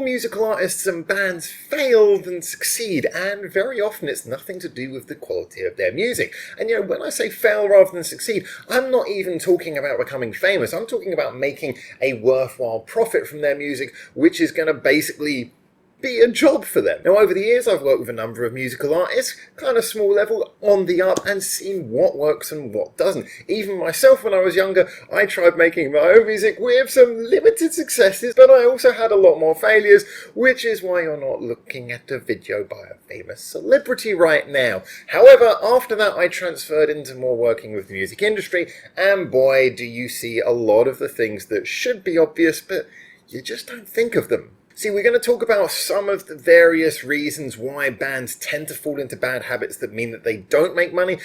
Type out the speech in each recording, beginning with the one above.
musical artists and bands fail than succeed, and very often it's nothing to do with the quality of their music. And when I say fail rather than succeed, I'm not even talking about becoming famous. I'm talking about making a worthwhile profit from their music, which is going to basically be a job for them. Now, over the years, I've worked with a number of musical artists, kind of small level, on the up, and seen what works and what doesn't. Even myself, when I was younger, I tried making my own music with some limited successes, but I also had a lot more failures, which is why you're not looking at a video by a famous celebrity right now. However, after that, I transferred into more working with the music industry, and boy, do you see a lot of the things that should be obvious, but you just don't think of them. See, we're going to talk about some of the various reasons why bands tend to fall into bad habits that mean that they don't make money.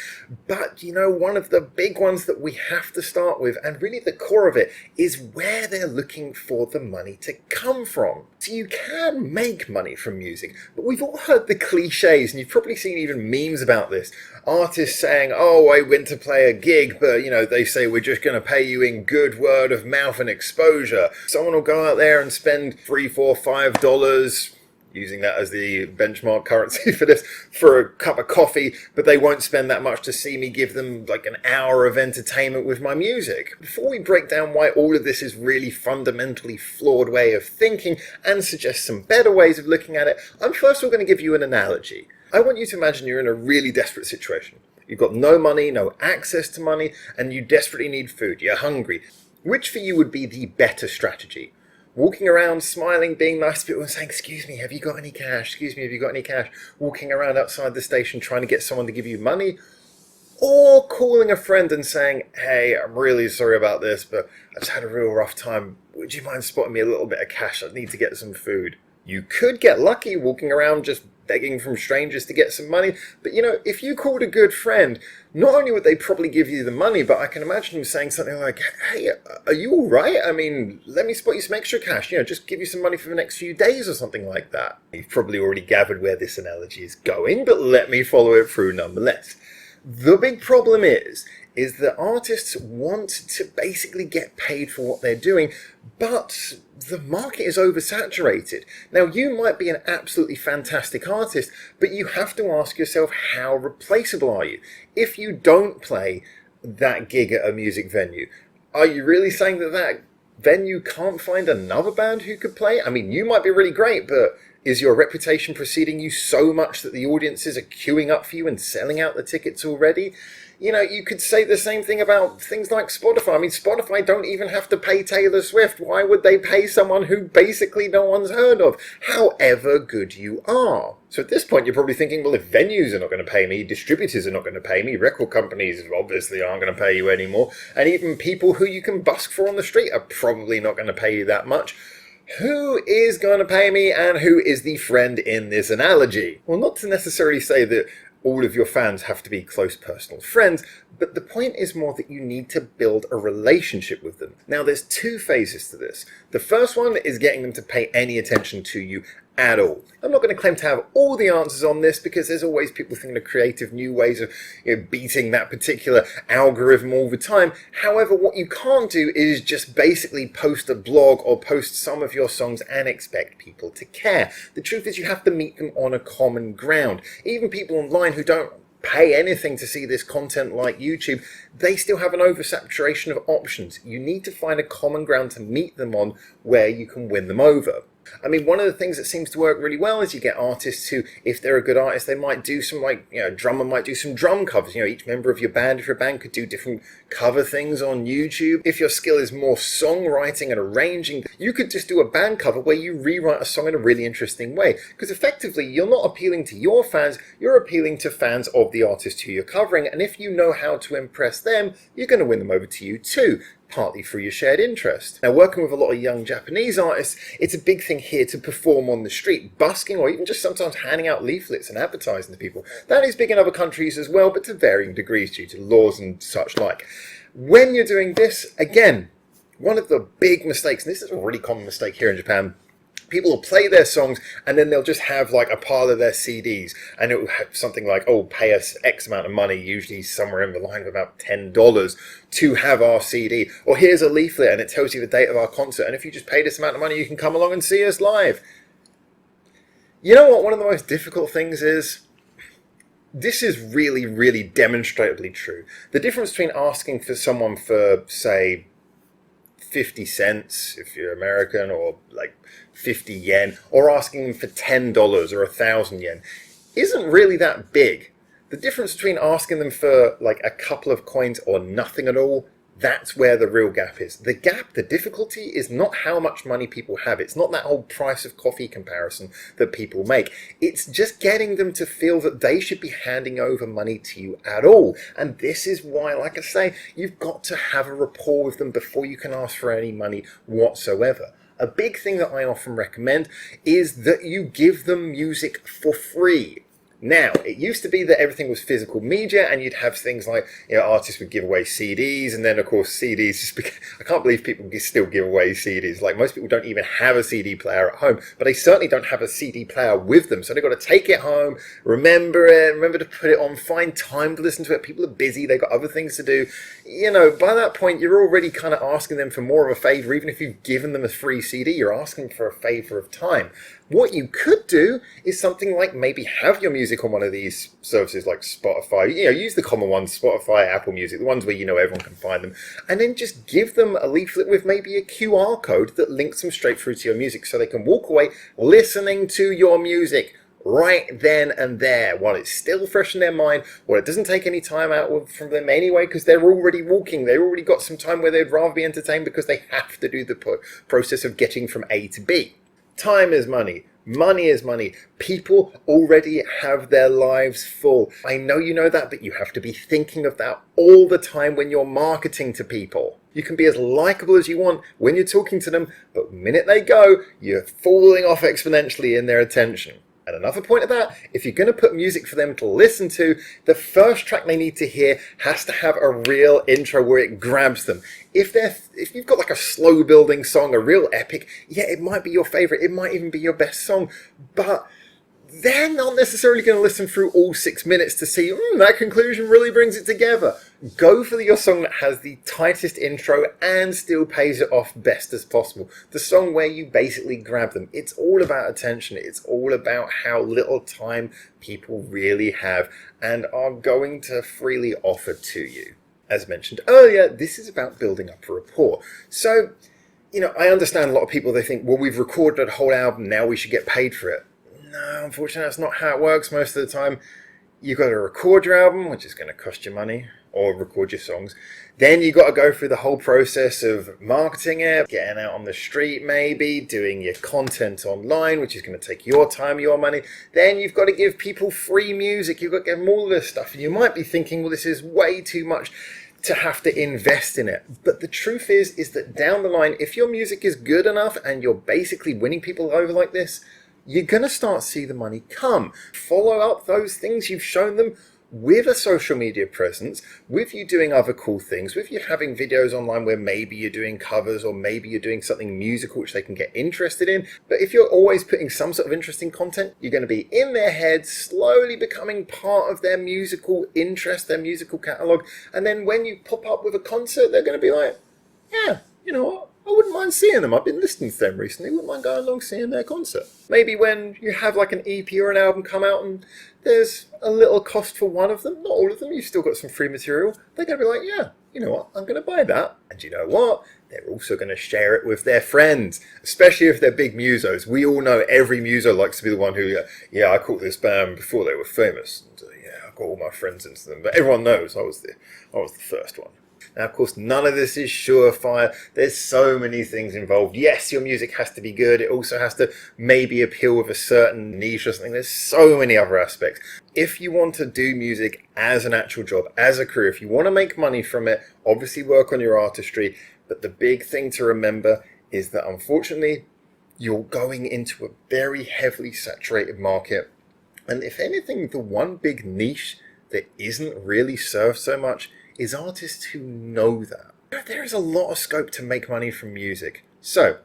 But, one of the big ones that we have to start with, and really the core of it, is where they're looking for the money to come from. So you can make money from music, but we've all heard the cliches, and you've probably seen even memes about this. Artists saying, oh, I went to play a gig, but, they say we're just going to pay you in good word of mouth and exposure. Someone will go out there and spend $3, $4, $5, using that as the benchmark currency for this, for a cup of coffee, but they won't spend that much to see me give them like an hour of entertainment with my music. Before we break down why all of this is really fundamentally flawed way of thinking and suggest some better ways of looking at it, I'm first of all going to give you an analogy. I want you to imagine you're in a really desperate situation. You've got no money, no access to money, and you desperately need food. You're hungry. Which for you would be the better strategy? Walking around, smiling, being nice to people and saying, excuse me, have you got any cash? Excuse me, have you got any cash? Walking around outside the station trying to get someone to give you money? Or calling a friend and saying, hey, I'm really sorry about this, but I just had a real rough time. Would you mind spotting me a little bit of cash? I need to get some food. You could get lucky walking around just begging from strangers to get some money. But if you called a good friend, not only would they probably give you the money, but I can imagine them saying something like, hey, are you all right? I mean, let me spot you some extra cash, just give you some money for the next few days or something like that. You've probably already gathered where this analogy is going, but let me follow it through nonetheless. The big problem is that artists want to basically get paid for what they're doing, but the market is oversaturated. Now, you might be an absolutely fantastic artist, but you have to ask yourself, how replaceable are you? If you don't play that gig at a music venue, are you really saying that venue can't find another band who could play? I mean, you might be really great, but is your reputation preceding you so much that the audiences are queuing up for you and selling out the tickets already? You could say the same thing about things like Spotify. I mean, Spotify don't even have to pay Taylor Swift. Why would they pay someone who basically no one's heard of, however good you are? So at this point, you're probably thinking, well, if venues are not going to pay me, distributors are not going to pay me, record companies obviously aren't going to pay you anymore, and even people who you can busk for on the street are probably not going to pay you that much. Who is going to pay me, and who is the friend in this analogy? Well, not to necessarily say that all of your fans have to be close personal friends, but the point is more that you need to build a relationship with them. Now, there's two phases to this. The first one is getting them to pay any attention to you at all. I'm not going to claim to have all the answers on this, because there's always people thinking of creative new ways of beating that particular algorithm all the time. However, what you can't do is just basically post a blog or post some of your songs and expect people to care. The truth is, you have to meet them on a common ground. Even people online who don't pay anything to see this content like YouTube, they still have an oversaturation of options. You need to find a common ground to meet them on where you can win them over. I mean, one of the things that seems to work really well is you get artists who, if they're a good artist, they might do some, drummer might do some drum covers. Each member of your band, if you're a band, could do different cover things on YouTube. If your skill is more songwriting and arranging, you could just do a band cover where you rewrite a song in a really interesting way. Because effectively, you're not appealing to your fans, you're appealing to fans of the artist who you're covering. And if you know how to impress them, you're going to win them over to you too, partly through your shared interest. Now, working with a lot of young Japanese artists, it's a big thing here to perform on the street, busking, or even just sometimes handing out leaflets and advertising to people. That is big in other countries as well, but to varying degrees due to laws and such like. When you're doing this, again, one of the big mistakes, and this is a really common mistake here in Japan, people will play their songs and then they'll just have like a pile of their CDs, and it will have something like, oh, pay us X amount of money, usually somewhere in the line of about $10 to have our CD. Or here's a leaflet and it tells you the date of our concert, and if you just pay this amount of money, you can come along and see us live. You know what one of the most difficult things is? This is really, really demonstrably true. The difference between asking for someone for, say, 50 cents if you're American, or like 50 yen, or asking them for $10 or 1,000 yen isn't really that big. The difference between asking them for like a couple of coins or nothing at all, that's where the real gap is. The gap, the difficulty is not how much money people have. It's not that whole price of coffee comparison that people make. It's just getting them to feel that they should be handing over money to you at all. And this is why, like I say, you've got to have a rapport with them before you can ask for any money whatsoever. A big thing that I often recommend is that you give them music for free. Now, it used to be that everything was physical media, and you'd have things like, artists would give away CDs, and then of course CDs just I can't believe people still give away CDs. Like, most people don't even have a CD player at home, but they certainly don't have a CD player with them, so they've got to take it home, remember to put it on, find time to listen to it. People are busy, they've got other things to do. By that point, you're already kind of asking them for more of a favor. Even if you've given them a free CD, you're asking for a favor of time. What you could do is something like maybe have your music on one of these services like Spotify. Use the common ones, Spotify, Apple Music, the ones where everyone can find them. And then just give them a leaflet with maybe a QR code that links them straight through to your music, so they can walk away listening to your music right then and there, while it's still fresh in their mind, while it doesn't take any time out from them anyway, because they're already walking. They've already got some time where they'd rather be entertained, because they have to do the process of getting from A to B. Time is money. Money is money. People already have their lives full. I know you know that, but you have to be thinking of that all the time when you're marketing to people. You can be as likable as you want when you're talking to them, but the minute they go, you're falling off exponentially in their attention. And another point of that, if you're going to put music for them to listen to, the first track they need to hear has to have a real intro where it grabs them. If you've got like a slow building song, a real epic, yeah, it might be your favorite, it might even be your best song, but they're not necessarily going to listen through all 6 minutes to see, that conclusion really brings it together. Go for your song that has the tightest intro and still pays it off best as possible. The song where you basically grab them. It's all about attention. It's all about how little time people really have and are going to freely offer to you. As mentioned earlier, this is about building up a rapport. So, I understand a lot of people, they think, well, we've recorded a whole album, now we should get paid for it. No, unfortunately, that's not how it works most of the time. You've got to record your album, which is going to cost you money, or record your songs. Then you've got to go through the whole process of marketing it, getting out on the street maybe, doing your content online, which is going to take your time, your money. Then you've got to give people free music. You've got to give them all this stuff. And you might be thinking, well, this is way too much to have to invest in it. But the truth is that down the line, if your music is good enough and you're basically winning people over like this, you're going to start to see the money come. Follow up those things you've shown them with a social media presence, with you doing other cool things, with you having videos online where maybe you're doing covers or maybe you're doing something musical which they can get interested in. But if you're always putting some sort of interesting content, you're going to be in their head, slowly becoming part of their musical interest, their musical catalogue. And then when you pop up with a concert, they're going to be like, yeah, you know what? I wouldn't mind seeing them. I've been listening to them recently. Wouldn't mind going along seeing their concert. Maybe when you have like an EP or an album come out and there's a little cost for one of them, not all of them, you've still got some free material, they're going to be like, yeah, you know what, I'm going to buy that. And you know what? They're also going to share it with their friends, especially if they're big musos. We all know every muso likes to be the one who, I caught this band before they were famous. And, I got all my friends into them. But everyone knows I was the first one. Now, of course, none of this is surefire. There's so many things involved. Yes, your music has to be good. It also has to maybe appeal with a certain niche or something. There's so many other aspects. If you want to do music as an actual job, as a career, if you want to make money from it, obviously work on your artistry. But the big thing to remember is that, unfortunately, you're going into a very heavily saturated market. And if anything, the one big niche that isn't really served so much is artists who know that. There is a lot of scope to make money from music. So,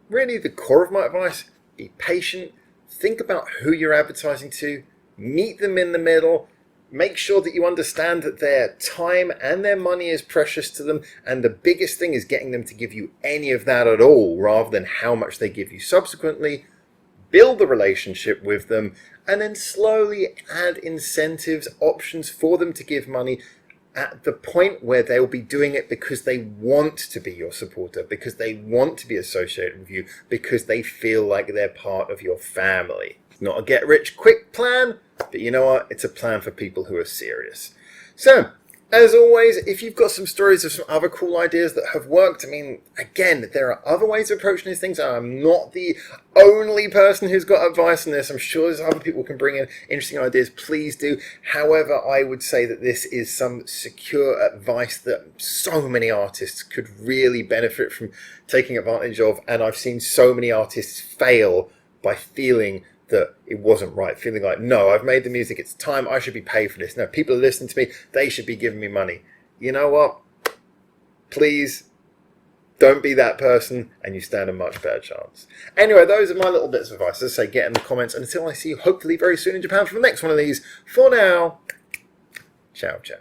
really the core of my advice, be patient, think about who you're advertising to, meet them in the middle, make sure that you understand that their time and their money is precious to them, and the biggest thing is getting them to give you any of that at all, rather than how much they give you subsequently. build the relationship with them, and then slowly add incentives, options for them to give money at the point where they'll be doing it because they want to be your supporter, because they want to be associated with you, because they feel like they're part of your family. It's not a get-rich-quick plan, but you know what? It's a plan for people who are serious. So, as always, if you've got some stories of some other cool ideas that have worked, I mean, again, there are other ways of approaching these things. I'm not the only person who's got advice on this. I'm sure there's other people who can bring in interesting ideas. Please do. However, I would say that this is some secure advice that so many artists could really benefit from taking advantage of. And I've seen so many artists fail by feeling that it wasn't right, feeling like, no, I've made the music, it's time, I should be paid for this. No, people are listening to me, they should be giving me money. You know what? Please don't be that person and you stand a much better chance. Anyway, those are my little bits of advice. As I say, get in the comments, and until I see you hopefully very soon in Japan for the next one of these, for now, ciao, ciao.